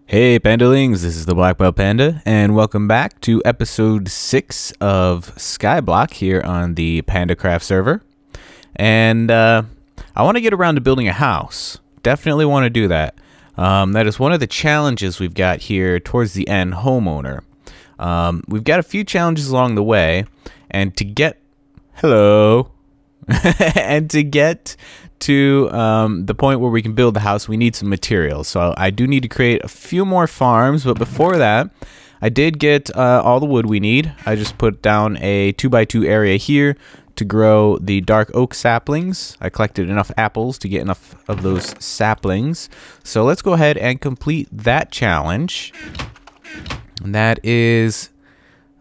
Hey Pandalings, this is the Black Belt Panda, and welcome back to episode 6 of Skyblock here on the PandaCraft server. And I want to get around to building a house. Definitely want to do that. That is one of the challenges we've got here towards the end, homeowner. We've got a few challenges along the way, and to get... Hello! and to get to the point where we can build the house, we need some materials. So I do need to create a few more farms, but before that, I did get all the wood we need. I just put down a 2x2 area here to grow the dark oak saplings. I collected enough apples to get enough of those saplings. So let's go ahead and complete that challenge. And that is...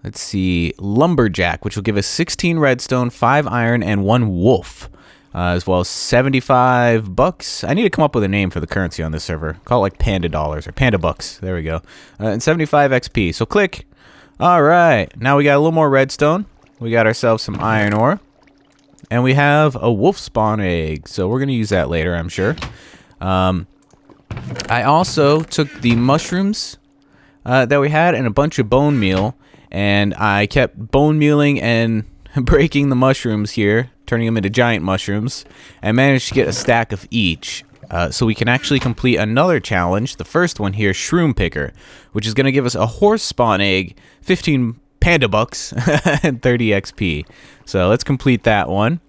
let's see, lumberjack, which will give us 16 redstone, 5 iron, and 1 wolf, as well as 75 bucks. I need to come up with a name for the currency on this server. Call it like Panda Dollars or Panda Bucks. There we go. And 75 XP. So click. All right. Now we got a little more redstone. We got ourselves some iron ore. And we have a wolf spawn egg. So we're going to use that later, I'm sure. I also took the mushrooms that we had and a bunch of bone meal. And I kept bone mealing and breaking the mushrooms here, turning them into giant mushrooms, and managed to get a stack of each. So we can actually complete another challenge, the first one here, Shroom Picker, which is going to give us a horse spawn egg, 15 panda bucks, and 30 XP. So let's complete that one.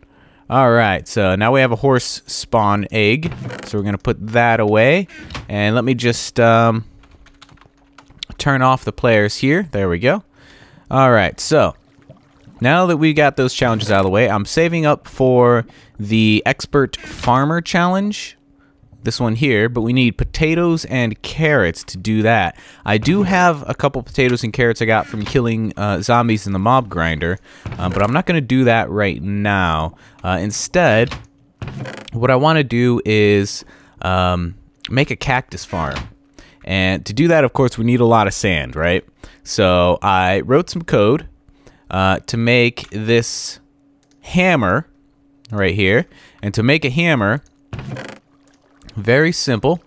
Alright, so now we have a horse spawn egg, so we're going to put that away. And let me just turn off the players here. There we go. Alright, so now that we got those challenges out of the way, I'm saving up for the Expert Farmer Challenge. This one here, but we need potatoes and carrots to do that. I do have a couple potatoes and carrots I got from killing zombies in the mob grinder, but I'm not going to do that right now. Instead, what I want to do is make a cactus farm. And to do that, of course, we need a lot of sand, right? So I wrote some code to make this hammer right here. And to make a hammer, very simple.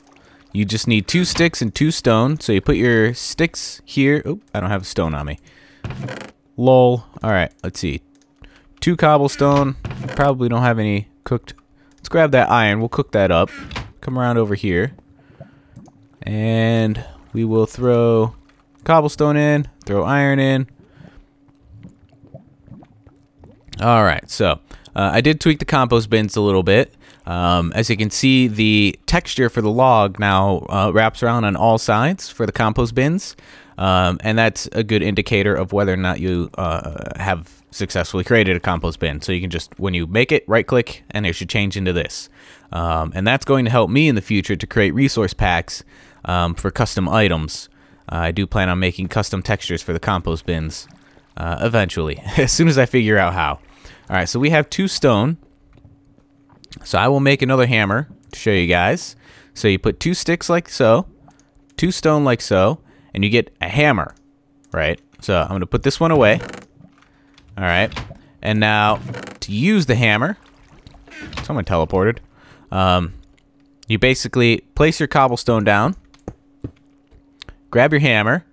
You just need 2 sticks and 2 stone. So you put your sticks here. Oh, I don't have a stone on me. Lol. All right, let's see. 2 cobblestone. Probably don't have any cooked. Let's grab that iron. We'll cook that up. Come around over here. And we will throw cobblestone in, throw iron in. Alright, so I did tweak the compost bins a little bit. As you can see, the texture for the log now wraps around on all sides for the compost bins. And that's a good indicator of whether or not you have successfully created a compost bin. So you can just, when you make it, right click and it should change into this. And that's going to help me in the future to create resource packs for custom items. I do plan on making custom textures for the compost bins eventually, as soon as I figure out how. Alright, so we have 2 stone. So I will make another hammer to show you guys. So you put 2 sticks like so, 2 stone like so, and you get a hammer, right? So I'm going to put this one away. Alright, and now to use the hammer, someone teleported. You basically place your cobblestone down, grab your hammer,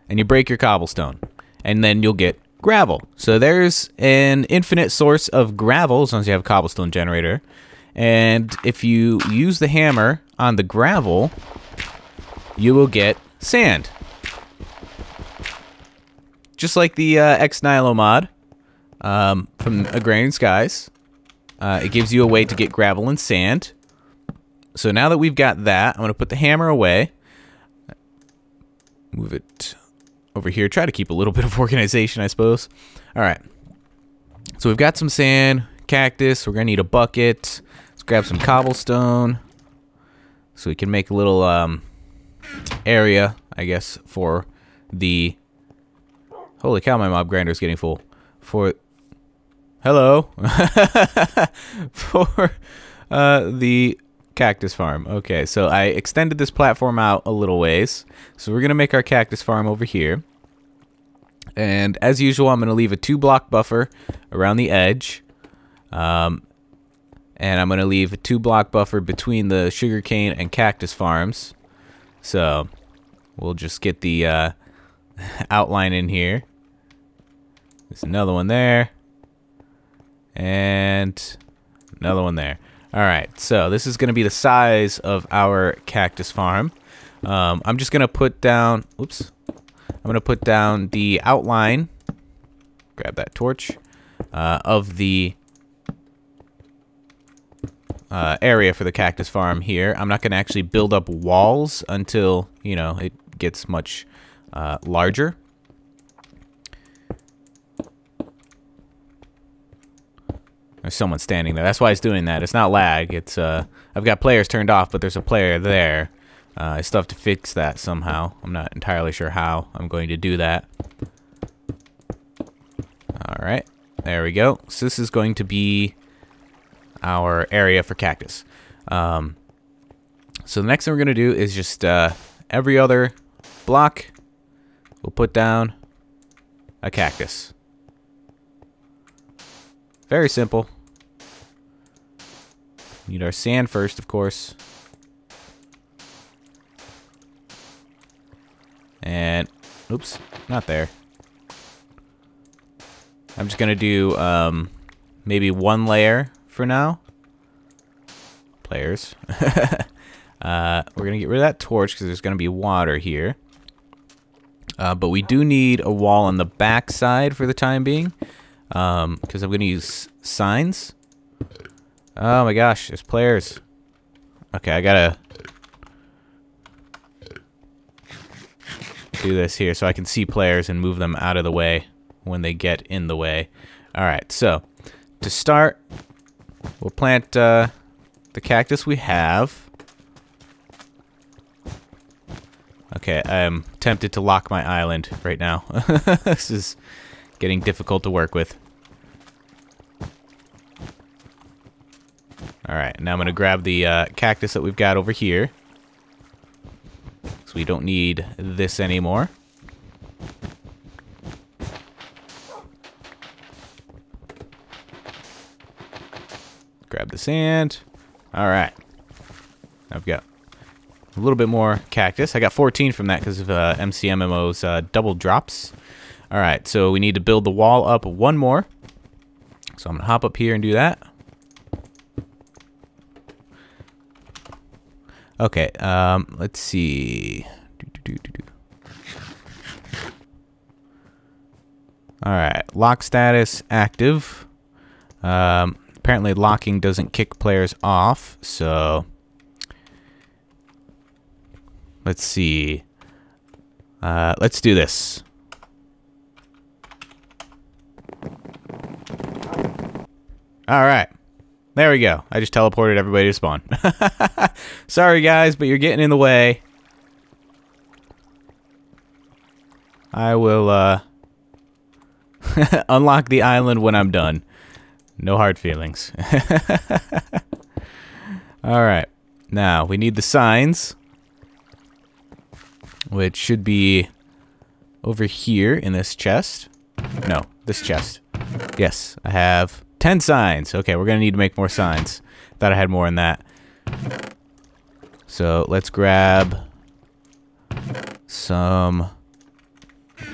and you break your cobblestone. And then you'll get gravel. So there's an infinite source of gravel as long as you have a cobblestone generator. And if you use the hammer on the gravel, you will get sand. Just like the X-Nilo mod from Agrarian Skies. It gives you a way to get gravel and sand. So now that we've got that, I'm going to put the hammer away. Move it over here. Try to keep a little bit of organization, I suppose. Alright. So we've got some sand, cactus. We're going to need a bucket. Let's grab some cobblestone. So we can make a little area, I guess, for the... Holy cow, my mob grinder is getting full. For... Hello. For the cactus farm. Okay, so I extended this platform out a little ways. So we're going to make our cactus farm over here. And as usual, I'm going to leave a 2-block buffer around the edge. And I'm going to leave a 2-block buffer between the sugarcane and cactus farms. So We'll just get the outline in here. There's another one there. And another one there. Alright, so this is going to be the size of our cactus farm. I'm just going to put down... Oops. I'm going to put down the outline. Grab that torch. Of the area for the cactus farm here. I'm not going to actually build up walls until, you know, it gets much larger. There's someone standing there. That's why it's doing that. It's not lag. It's I've got players turned off, but there's a player there. I still have to fix that somehow. I'm not entirely sure how I'm going to do that. Alright. There we go. So this is going to be our area for cactus. So the next thing we're going to do is just every other block, we'll put down a cactus. Very simple. Need our sand first, of course. And, oops, not there. I'm just going to do maybe one layer for now. Players. We're going to get rid of that torch because there's going to be water here. But we do need a wall on the back side for the time being. Because I'm going to use signs. Oh my gosh, there's players. Okay, I gotta do this here so I can see players and move them out of the way when they get in the way. Alright, so to start, we'll plant the cactus we have. Okay, I'm tempted to lock my island right now. This is getting difficult to work with. Alright, now I'm going to grab the cactus that we've got over here. So we don't need this anymore. Grab the sand. Alright. I've got a little bit more cactus. I got 14 from that because of MCMMO's double drops. Alright, so we need to build the wall up one more. So I'm going to hop up here and do that. Okay, let's see. Alright, lock status active. Apparently locking doesn't kick players off, so let's see. Let's do this. Alright. There we go. I just teleported everybody to spawn. Sorry guys, but you're getting in the way. I will unlock the island when I'm done. No hard feelings. Alright. Now, we need the signs. Which should be over here in this chest. No, this chest. Yes, I have 10 signs. Okay, we're going to need to make more signs. Thought I had more in that. So, let's grab some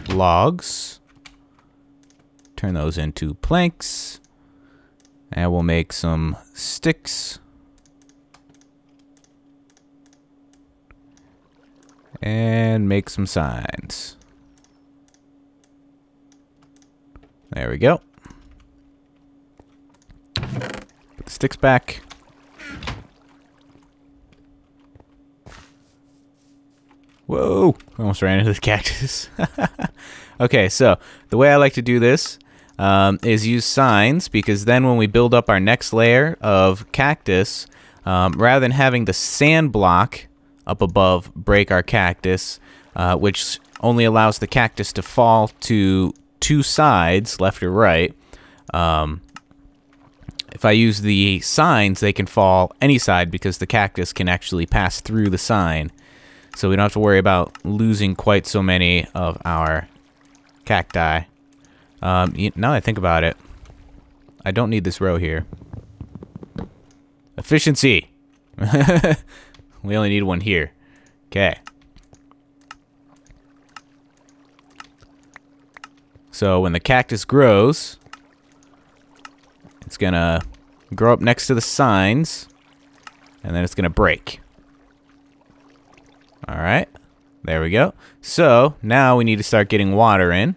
logs. Turn those into planks. And we'll make some sticks. And make some signs. There we go. Put the sticks back. Whoa! Almost ran into the cactus. Okay, so the way I like to do this is use signs, because then when we build up our next layer of cactus, rather than having the sand block up above break our cactus, which only allows the cactus to fall to two sides, left or right, if I use the signs, they can fall any side because the cactus can actually pass through the sign. So we don't have to worry about losing quite so many of our cacti. Now that I think about it, I don't need this row here. Efficiency! We only need one here. Okay. So when the cactus grows, it's gonna grow up next to the signs, and then it's gonna break. Alright, there we go. So now we need to start getting water in.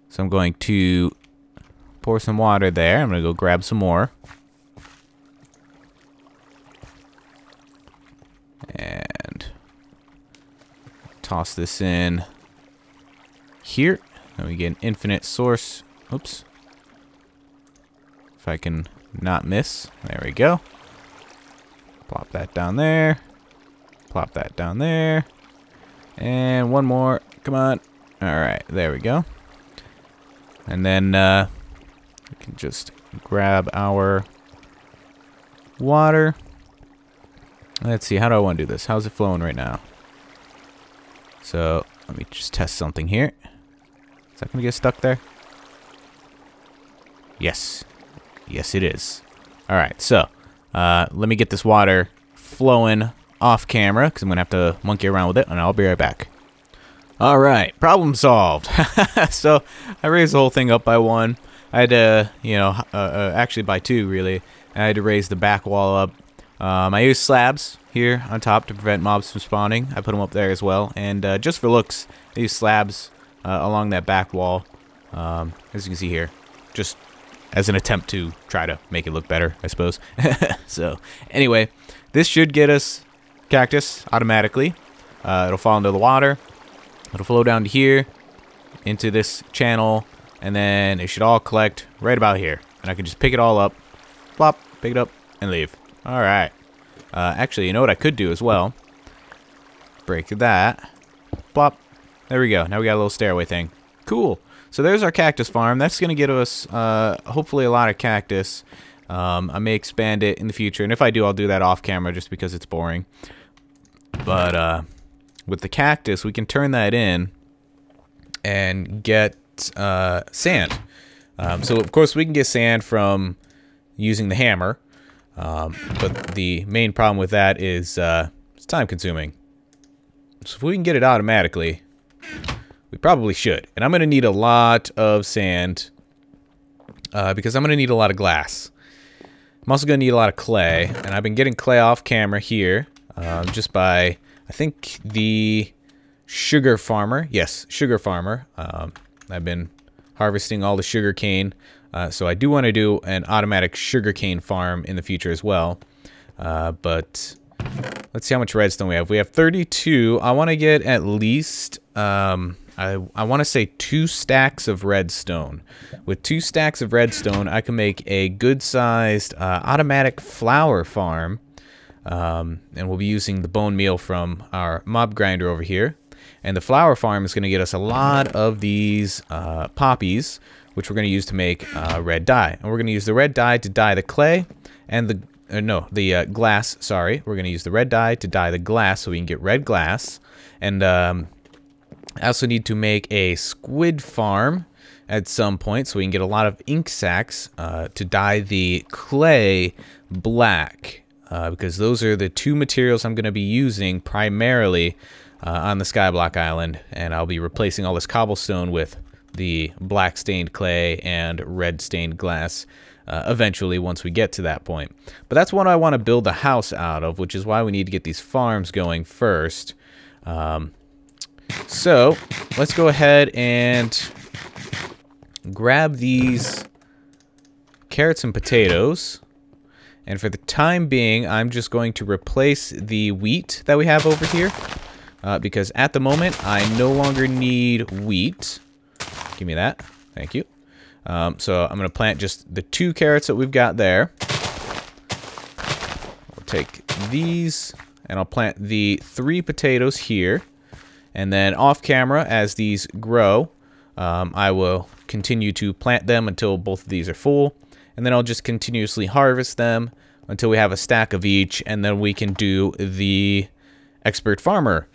So I'm going to pour some water there. I'm gonna go grab some more. And toss this in here. Then we get an infinite source. Oops. If I can not miss. There we go. Plop that down there. Plop that down there. And one more. Come on. Alright, there we go. And then we can just grab our water. Let's see, how do I want to do this? How's it flowing right now? So, let me just test something here. Is that going to get stuck there? Yes. Yes, it is. Alright, so, let me get this water flowing off camera, because I'm going to have to monkey around with it, and I'll be right back. Alright, problem solved. So, I raised the whole thing up by 1. I had to, actually by 2, really. I had to raise the back wall up. I used slabs here on top to prevent mobs from spawning. I put them up there as well. And just for looks, I used slabs along that back wall, as you can see here. Just as an attempt to try to make it look better, I suppose. So, anyway, this should get us cactus automatically. It'll fall into the water. It'll flow down to here, into this channel, and then it should all collect right about here. And I can just pick it all up, plop, pick it up, and leave. Alright. Actually, you know what I could do as well? Break that. Plop. There we go. Now we got a little stairway thing. Cool. So there's our cactus farm. That's going to get us, hopefully, a lot of cactus. I may expand it in the future. And if I do, I'll do that off camera just because it's boring. But, with the cactus, we can turn that in and get sand. So, of course, we can get sand from using the hammer. But the main problem with that is it's time consuming. So if we can get it automatically, we probably should. And I'm going to need a lot of sand because I'm going to need a lot of glass. I'm also going to need a lot of clay. And I've been getting clay off camera here just by, I think, the sugar farmer. Yes, sugar farmer. I've been harvesting all the sugar cane. So I do want to do an automatic sugarcane farm in the future as well. But let's see how much redstone we have. We have 32. I want to get at least, I want to say 2 stacks of redstone. With 2 stacks of redstone, I can make a good-sized automatic flour farm. And we'll be using the bone meal from our mob grinder over here. And the flour farm is going to get us a lot of these poppies, which we're going to use to make red dye. And we're going to use the red dye to dye the clay and the glass, sorry. We're going to use the red dye to dye the glass so we can get red glass. And I also need to make a squid farm at some point so we can get a lot of ink sacs to dye the clay black. Because those are the 2 materials I'm going to be using primarily on the Skyblock Island. And I'll be replacing all this cobblestone with the black stained clay and red stained glass eventually once we get to that point. But that's what I want to build the house out of, which is why we need to get these farms going first. So let's go ahead and grab these carrots and potatoes. And for the time being, I'm just going to replace the wheat that we have over here. Because at the moment, I no longer need wheat. Give me that. Thank you. So I'm going to plant just the 2 carrots that we've got there. We'll take these, and I'll plant the 3 potatoes here. And then off camera, as these grow, I will continue to plant them until both of these are full. And then I'll just continuously harvest them until we have a stack of each. And then we can do the expert farmer,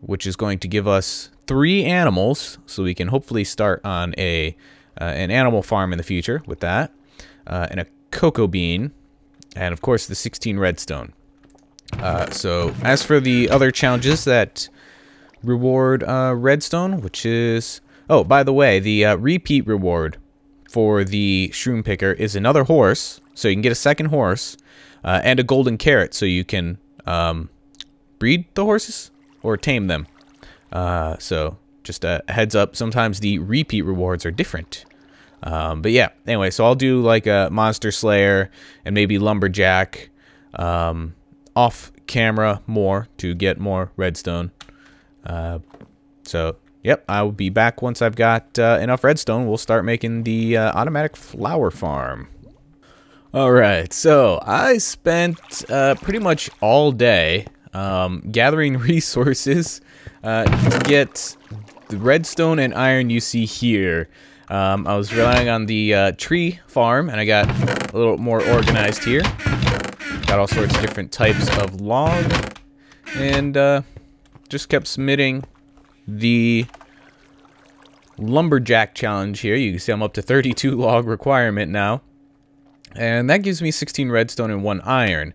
which is going to give us 3 animals, so we can hopefully start on an animal farm in the future with that, and a cocoa bean, and of course the 16 redstone. So as for the other challenges that reward redstone, which is... Oh, by the way, the repeat reward for the shroom picker is another horse, so you can get a second horse, and a golden carrot, so you can breed the horses or tame them. So just a heads up, sometimes the repeat rewards are different. But yeah, anyway, so I'll do like a monster slayer and maybe lumberjack off camera more to get more redstone. So yep, I will be back once I've got enough redstone. We'll start making the automatic flower farm. Alright, so I spent pretty much all day gathering resources to get the redstone and iron you see here. I was relying on the tree farm, and I got a little more organized here. Got all sorts of different types of log, and just kept submitting the lumberjack challenge here. You can see I'm up to 32 log requirement now. And that gives me 16 redstone and 1 iron.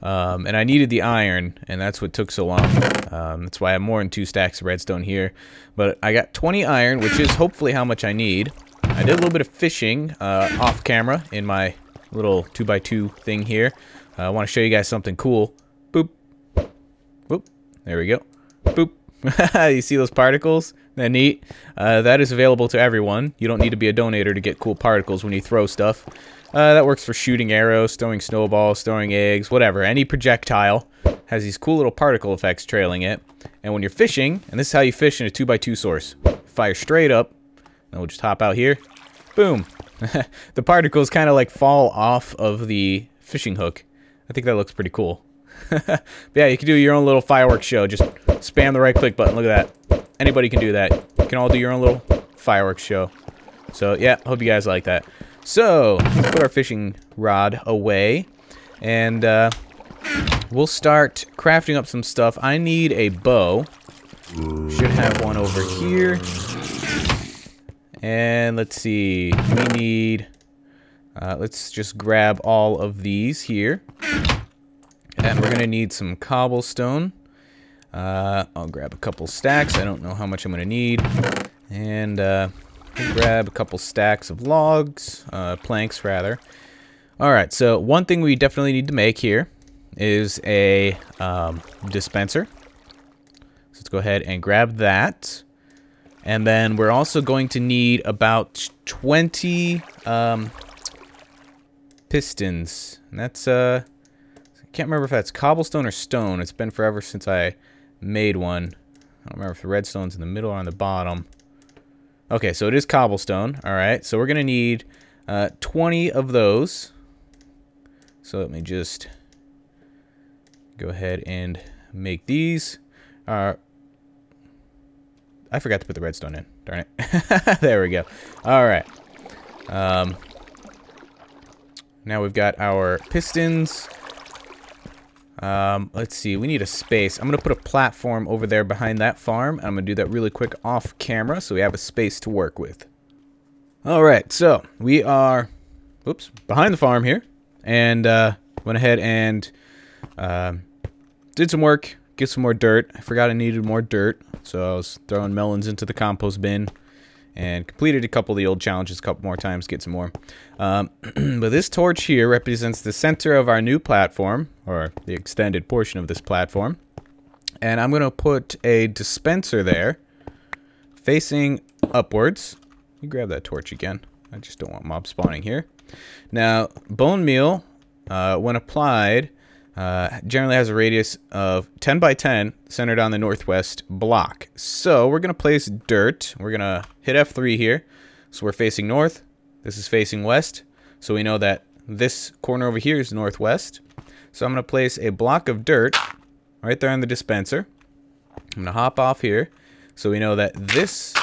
And I needed the iron, and that's what took so long. That's why I have more than 2 stacks of redstone here. But I got 20 iron, which is hopefully how much I need. I did a little bit of fishing off camera in my little 2x2 thing here. I want to show you guys something cool. Boop. Boop. There we go. Boop. You see those particles? They're neat. That is available to everyone. You don't need to be a donator to get cool particles when you throw stuff. That works for shooting arrows, throwing snowballs, throwing eggs, whatever. Any projectile has these cool little particle effects trailing it. And when you're fishing, and this is how you fish in a 2x2 source, fire straight up, and we'll just hop out here. Boom. The particles kind of like fall off of the fishing hook. I think that looks pretty cool. But yeah, you can do your own little fireworks show. Just spam the right click button. Look at that. Anybody can do that. You can all do your own little fireworks show. So yeah, hope you guys like that. So let's put our fishing rod away, and we'll start crafting up some stuff. I need a bow. Should have one over here. And let's see. We need... let's just grab all of these here. And we're going to need some cobblestone. I'll grab a couple stacks. I don't know how much I'm going to need. And we'll grab a couple stacks of logs. Planks, rather. Alright, so one thing we definitely need to make here is a dispenser. So let's go ahead and grab that. And then we're also going to need about 20 pistons. And that's, I can't remember if that's cobblestone or stone. It's been forever since I made one. I don't remember if the redstone's in the middle or on the bottom. Okay, so it is cobblestone. Alright, so we're going to need 20 of those. So let me just go ahead and make these. I forgot to put the redstone in. Darn it. There we go. Alright. Now we've got our pistons. Let's see. We need a space. I'm going to put a platform over there behind that farm. I'm going to do that really quick off camera so we have a space to work with. Alright, so we are behind the farm here. And went ahead and did some work. Get some more dirt. I forgot I needed more dirt. So I was throwing melons into the compost bin. And completed a couple of the old challenges a couple more times. Get some more. But this torch here represents the center of our new platform. Or the extended portion of this platform. And I'm going to put a dispenser there. Facing upwards. Let me grab that torch again. I just don't want mob spawning here. Now, bone meal, when applied, generally has a radius of 10 by 10 centered on the northwest block. So we're going to place dirt. We're going to hit F3 here. So we're facing north. This is facing west. So we know that this corner over here is northwest. So I'm going to place a block of dirt right there on the dispenser. I'm going to hop off here. So we know that this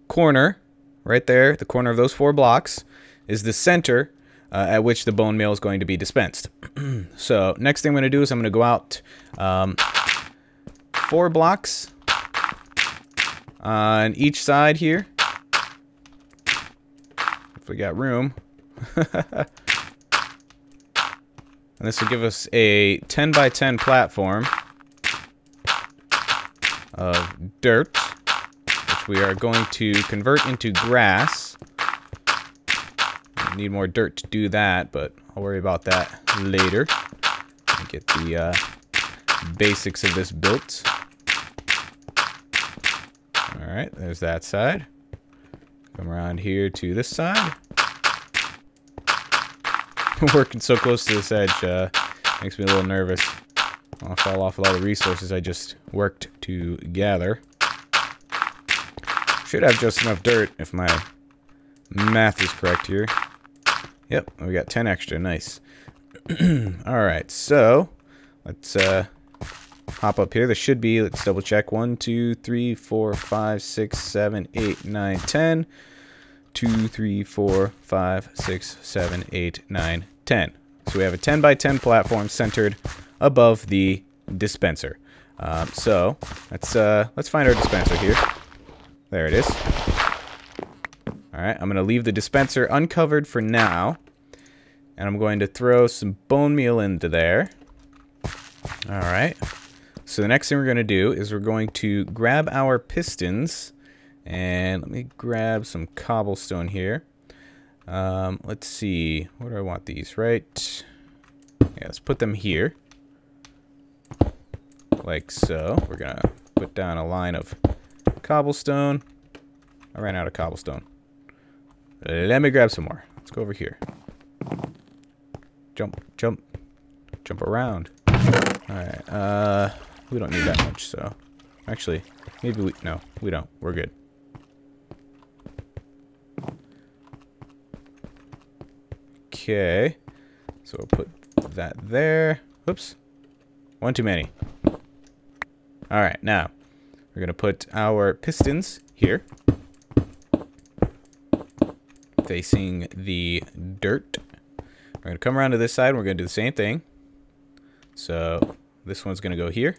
corner right there, the corner of those 4 blocks, is the center at which the bone meal is going to be dispensed. So next thing I'm going to do is I'm going to go out 4 blocks on each side here. If we got room. And this will give us a 10 by 10 platform. of dirt, which we are going to convert into grass. We need more dirt to do that, but I'll worry about that later. Get the basics of this built. Alright, there's that side. Come around here to this side. Working so close to this edge makes me a little nervous. I'll fall off with all the resources I just worked to gather. Should have just enough dirt if my math is correct here. Yep, we got 10 extra. Nice. Alright, so let's hop up here. There should be, let's double check, 1, 2, 3, 4, 5, 6, 7, 8, 9, 10. 2, 3, 4, 5, 6, 7, 8, 9, 10. So we have a 10 by 10 platform centered above the dispenser. So let's find our dispenser here. There it is. Alright, I'm going to leave the dispenser uncovered for now. And I'm going to throw some bone meal into there. Alright. So the next thing we're going to do is we're going to grab our pistons. And let me grab some cobblestone here. Let's see. Where do I want these? Right. Yeah, let's put them here. Like so. We're going to put down a line of cobblestone. I ran out of cobblestone. Let me grab some more. Let's go over here. Jump, jump, jump around. Alright, we don't need that much, so... Actually, maybe we... No, we don't. We're good. Okay. So we'll put that there. Oops. One too many. Alright, now, we're going to put our pistons here. Facing the dirt. We're going to come around to this side and we're going to do the same thing. So this one's going to go here.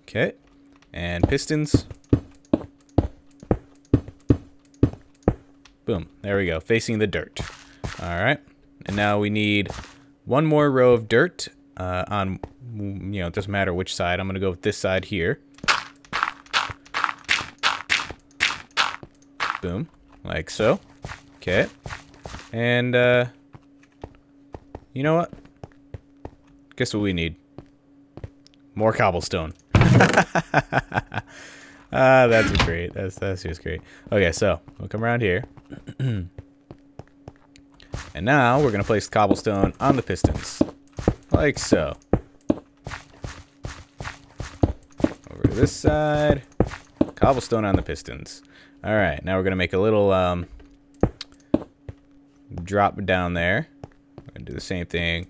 Okay. And pistons. Boom. There we go. Facing the dirt. Alright. And now we need one more row of dirt on, it doesn't matter which side. I'm going to go with this side here. Boom. Like so. Okay. And, you know what? Guess what we need? More cobblestone. That's great. That's just great. Okay, so we'll come around here. And now we're going to place cobblestone on the pistons. Like so. Over to this side. Cobblestone on the pistons. Alright, now we're going to make a little drop down there. We're going to do the same thing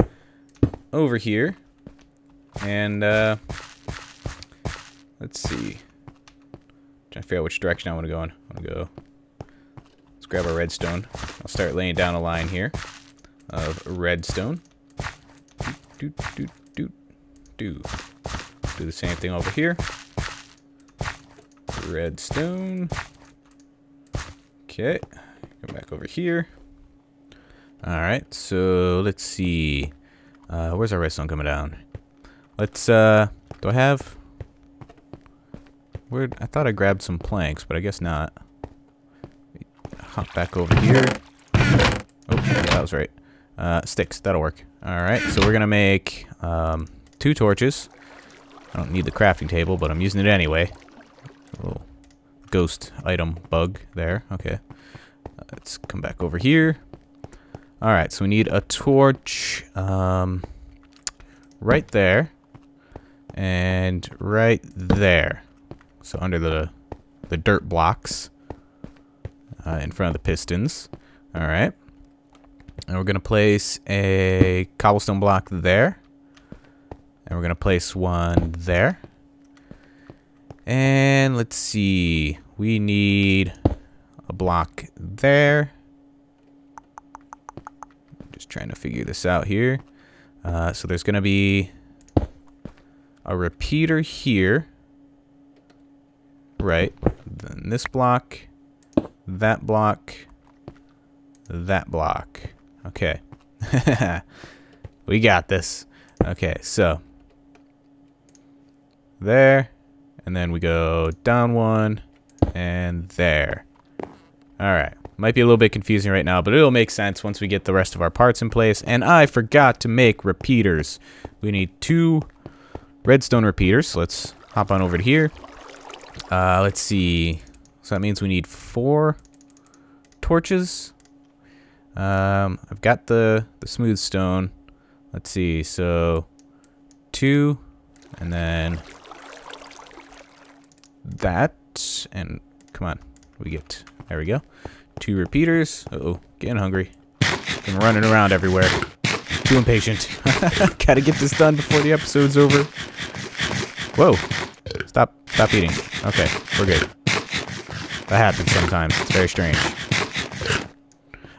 over here. And let's see. Trying to figure out which direction I want to go in. I want to go. Let's grab our redstone. I'll start laying down a line here of redstone. Do the same thing over here. Redstone. Okay. Come back over here. Alright, so let's see. Where's our redstone coming down? Let's, do I have... Where, I thought I grabbed some planks, but I guess not. Hop back over here. Oh, yeah, that was right. Sticks, that'll work. Alright, so we're gonna make 2 torches. I don't need the crafting table, but I'm using it anyway. A little ghost item bug there. Okay. Let's come back over here. Alright, so we need a torch right there. And right there. So under the dirt blocks in front of the pistons. Alright. And we're going to place a cobblestone block there. And we're going to place one there. And let's see. We need a block there. Just trying to figure this out here. So there's going to be a repeater here. Right. Then this block. That block. That block. Okay. We got this. Okay, so there, and then we go down one, and there. Alright, might be a little bit confusing right now, but it'll make sense once we get the rest of our parts in place. And I forgot to make repeaters. We need 2 redstone repeaters, so let's hop on over to here. Let's see, so that means we need 4 torches. I've got the smooth stone. Let's see, so 2, and then that, and come on, there we go. 2 repeaters. Uh-oh, getting hungry. I'm running around everywhere. Too impatient. Gotta get this done before the episode's over. Whoa, stop eating. Okay, we're good. That happens sometimes, it's very strange.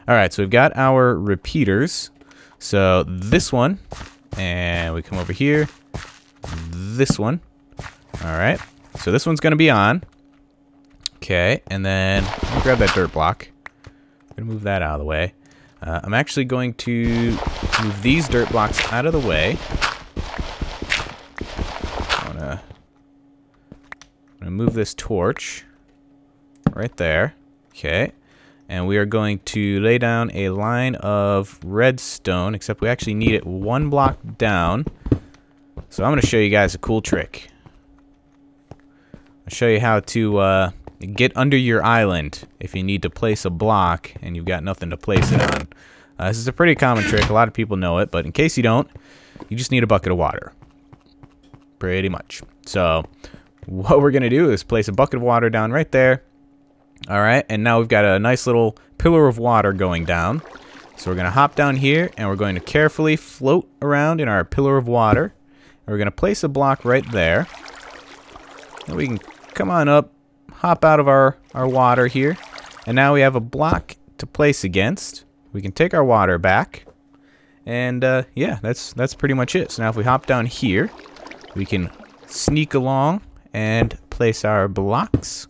Alright, so we've got our repeaters. So this one, and we come over here, this one. Alright, so this one's going to be on. Okay, and then I'll grab that dirt block. I'm going to move that out of the way. I'm actually going to move these dirt blocks out of the way. I'm going to move this torch right there. Okay. And we are going to lay down a line of redstone, except we actually need it 1 block down. So I'm going to show you guys a cool trick. I'll show you how to get under your island if you need to place a block and you've got nothing to place it on. This is a pretty common trick. A lot of people know it, but in case you don't, you just need a bucket of water. Pretty much. So what we're going to do is place a bucket of water down right there. Alright, and now we've got a nice little pillar of water going down. So we're going to hop down here, and we're going to carefully float around in our pillar of water. And we're going to place a block right there. And we can come on up, hop out of our water here. And now we have a block to place against. We can take our water back. And yeah, that's pretty much it. So now if we hop down here, we can sneak along and place our blocks.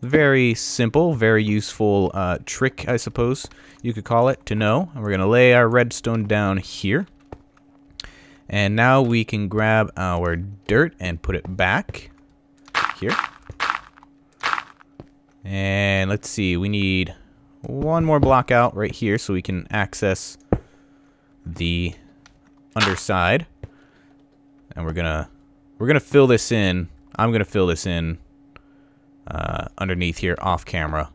Very simple, very useful trick, I suppose you could call it, to know. And we're going to lay our redstone down here. And now we can grab our dirt and put it back here. And let's see, we need 1 more block out right here so we can access the underside. And we're gonna fill this in. I'm gonna fill this in underneath here off camera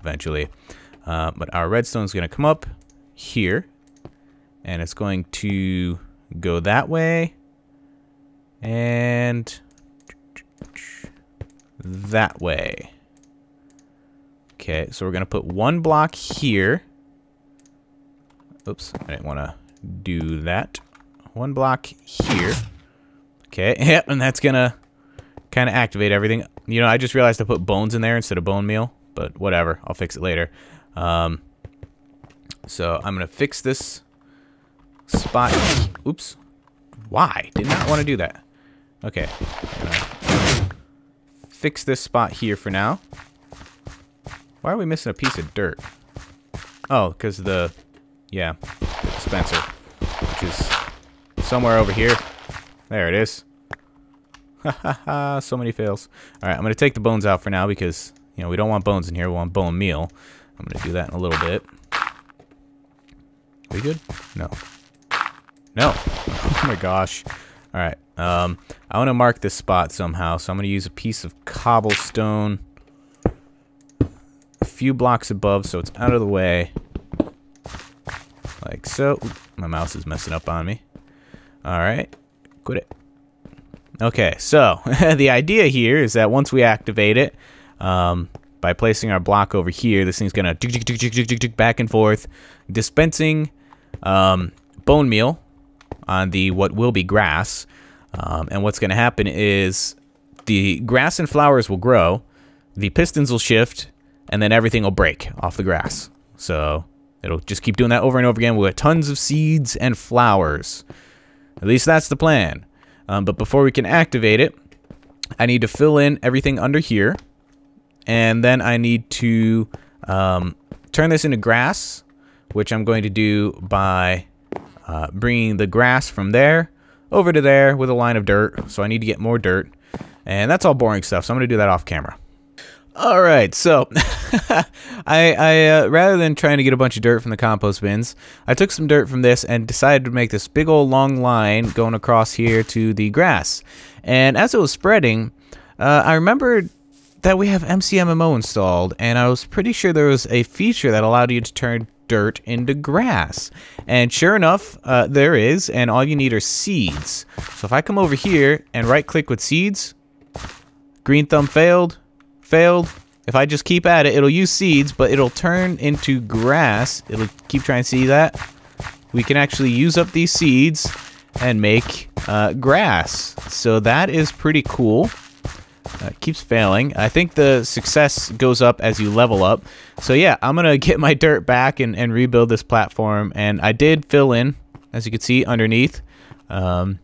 eventually. But our redstone's going to come up here, and it's going to go that way and that way. Okay, so we're going to put 1 block here. Oops, I didn't want to do that. 1 block here. Okay, yep, and that's going to kind of activate everything. You know, I just realized I put bones in there instead of bone meal, but whatever. I'll fix it later. So I'm going to fix this spot. Oops. Why? Did not want to do that. Okay. I'm gonna fix this spot here for now. Why are we missing a piece of dirt? Oh, because the dispenser, which is somewhere over here. There it is. Haha, so many fails. Alright, I'm going to take the bones out for now because, you know, we don't want bones in here. We want bone meal. I'm going to do that in a little bit. We good? No. No. Oh my gosh. Alright, I want to mark this spot somehow, so I'm going to use a piece of cobblestone a few blocks above so it's out of the way. Like so. Oop, my mouse is messing up on me. Alright, quit it. Okay, so the idea here is that once we activate it, by placing our block over here, this thing's going to back and forth, dispensing bone meal on the what will be grass. And what's going to happen is the grass and flowers will grow, the pistons will shift, and then everything will break off the grass. So it'll just keep doing that over and over again with tons of seeds and flowers. At least that's the plan. But before we can activate it, I need to fill in everything under here. And then I need to turn this into grass, which I'm going to do by bringing the grass from there over to there with a line of dirt. So I need to get more dirt. And that's all boring stuff, so I'm going to do that off camera. Alright, so I rather than trying to get a bunch of dirt from the compost bins, I took some dirt from this and decided to make this big old long line going across here to the grass. And as it was spreading, I remembered that we have MCMMO installed, and I was pretty sure there was a feature that allowed you to turn dirt into grass. And sure enough, there is, and all you need are seeds. So if I come over here and right-click with seeds, green thumb failed. If I just keep at it, it'll use seeds, but it'll turn into grass. It'll keep trying to see that. We can actually use up these seeds and make grass. So that is pretty cool. It keeps failing. I think the success goes up as you level up. So yeah, I'm going to get my dirt back and rebuild this platform. And I did fill in, as you can see, underneath. And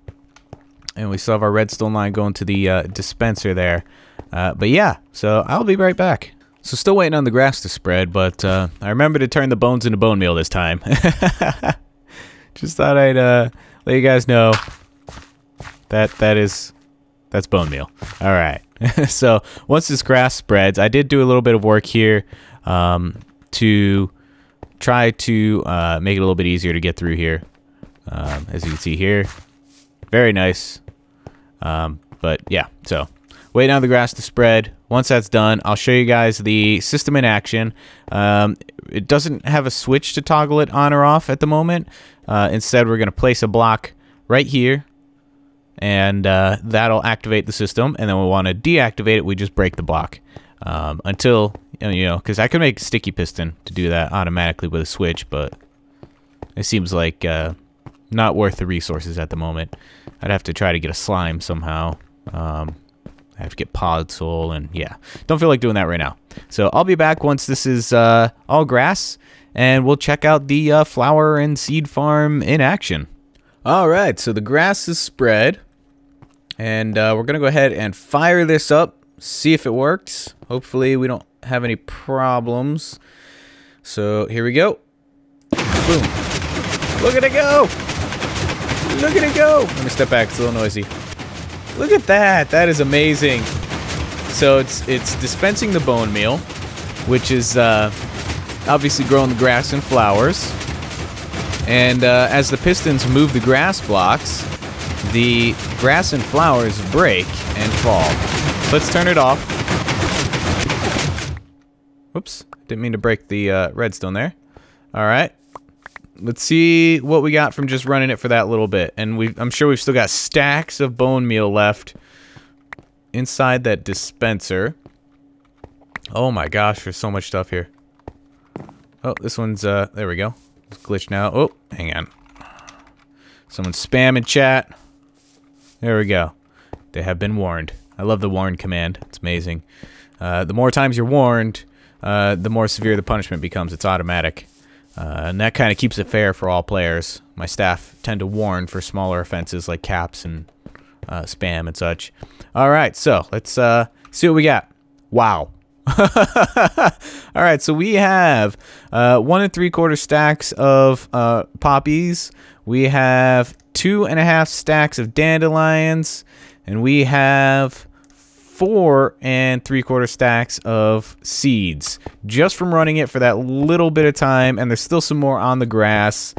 we still have our redstone line going to the dispenser there. But yeah, so I'll be right back. So still waiting on the grass to spread, but I remember to turn the bones into bone meal this time. Just thought I'd let you guys know that's bone meal. All right. So once this grass spreads, I did do a little bit of work here to try to make it a little bit easier to get through here. As you can see here, very nice. But yeah, so waiting on the grass to spread. Once that's done, I'll show you guys the system in action. It doesn't have a switch to toggle it on or off at the moment. Instead, we're going to place a block right here, and that'll activate the system. And then we want to deactivate it, we just break the block until, you know, because I can make sticky piston to do that automatically with a switch, but it seems like not worth the resources at the moment. I'd have to try to get a slime somehow. I have to get pod soul, and yeah, don't feel like doing that right now. So I'll be back once this is all grass, and we'll check out the flower and seed farm in action. All right, so the grass is spread, and we're gonna go ahead and fire this up, see if it works. Hopefully we don't have any problems. So here we go. Boom. Look at it go. Look at it go. Let me step back, it's a little noisy. Look at that. That is amazing. So it's dispensing the bone meal, which is obviously growing the grass and flowers. And as the pistons move the grass blocks, the grass and flowers break and fall. Let's turn it off. Whoops. Didn't mean to break the redstone there. All right. Let's see what we got from just running it for that little bit. And I'm sure we've still got stacks of bone meal left inside that dispenser. Oh my gosh, there's so much stuff here. Oh, this one's, there we go. It's glitched now. Oh, hang on. Someone's spamming chat. There we go. They have been warned. I love the warn command. It's amazing. The more times you're warned, the more severe the punishment becomes. It's automatic. And that kind of keeps it fair for all players. My staff tend to warn for smaller offenses like caps and spam and such. All right, so let's see what we got. Wow. All right, so we have 1 3/4 stacks of poppies. We have 2.5 stacks of dandelions, and we have 4 3/4 stacks of seeds, just from running it for that little bit of time. And there's still some more on the grass.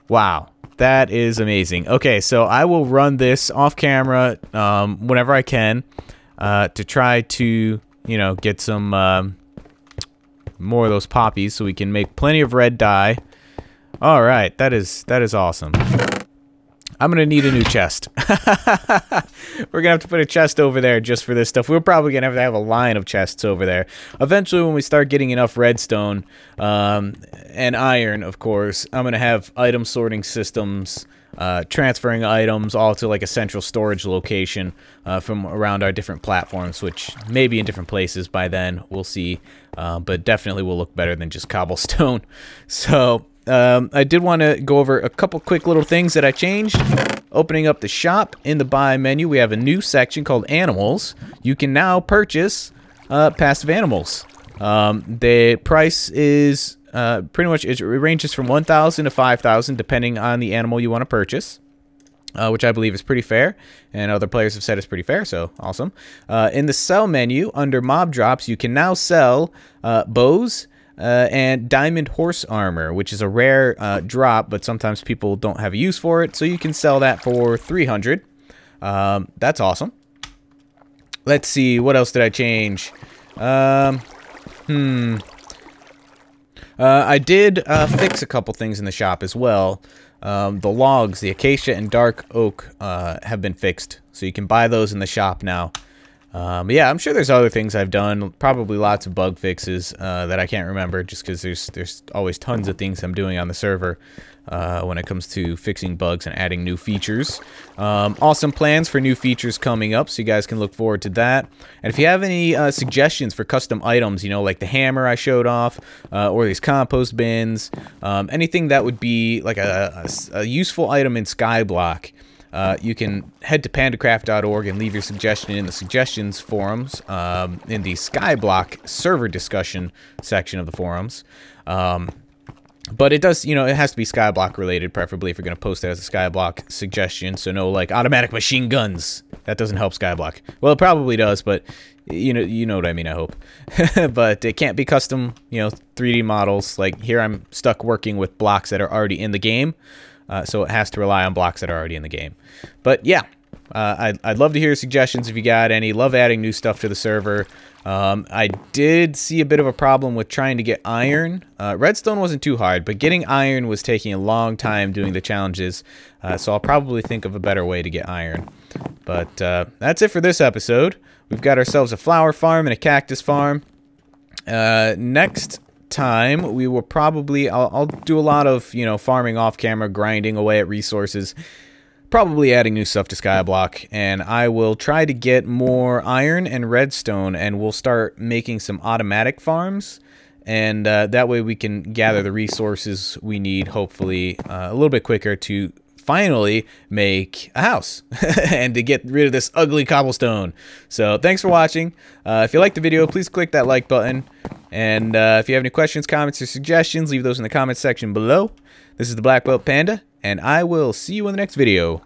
Wow, that is amazing. Okay, so I will run this off camera whenever I can to try to, you know, get some more of those poppies so we can make plenty of red dye. All right, that is awesome. I'm gonna need a new chest. We're gonna have to put a chest over there just for this stuff. We're probably gonna have a line of chests over there. Eventually, when we start getting enough redstone and iron, of course, I'm gonna have item sorting systems, transferring items all to like a central storage location from around our different platforms, which may be in different places by then. We'll see, but definitely will look better than just cobblestone. So I did want to go over a couple quick little things that I changed. Opening up the shop, in the buy menu, we have a new section called animals. You can now purchase passive animals. The price is pretty much, it ranges from 1,000 to 5,000 depending on the animal you want to purchase. which I believe is pretty fair, and other players have said it's pretty fair, so awesome. In the sell menu, under mob drops, you can now sell bows and diamond horse armor, which is a rare drop, but sometimes people don't have a use for it, so you can sell that for 300. That's awesome. Let's see, what else did I change? I did fix a couple things in the shop as well. The logs, the acacia and dark oak, have been fixed, so you can buy those in the shop now. But yeah, I'm sure there's other things I've done, probably lots of bug fixes that I can't remember, just because there's always tons of things I'm doing on the server when it comes to fixing bugs and adding new features. Awesome plans for new features coming up, so you guys can look forward to that. And if you have any suggestions for custom items, you know, like the hammer I showed off, or these compost bins, anything that would be like a useful item in Skyblock, you can head to pandacraft.org and leave your suggestion in the suggestions forums, in the Skyblock server discussion section of the forums. But it does, you know, it has to be Skyblock related, preferably if you're going to post it as a Skyblock suggestion. So no, like, automatic machine guns. That doesn't help Skyblock. Well, it probably does, but you know what I mean, I hope. But it can't be custom, you know, 3D models. Like, here I'm stuck working with blocks that are already in the game. So it has to rely on blocks that are already in the game. But yeah, I'd love to hear suggestions if you got any. Love adding new stuff to the server. I did see a bit of a problem with trying to get iron. Redstone wasn't too hard, but getting iron was taking a long time doing the challenges. So I'll probably think of a better way to get iron. But that's it for this episode. We've got ourselves a flower farm and a cactus farm. Next time we will probably I'll do a lot of, you know, farming off camera, grinding away at resources, probably adding new stuff to Skyblock, and I will try to get more iron and redstone, and we'll start making some automatic farms, and that way we can gather the resources we need, hopefully a little bit quicker, to finally make a house and to get rid of this ugly cobblestone. So thanks for watching. If you liked the video, please click that like button. And if you have any questions, comments, or suggestions, leave those in the comments section below. This is the Black Belt Panda, and I will see you in the next video.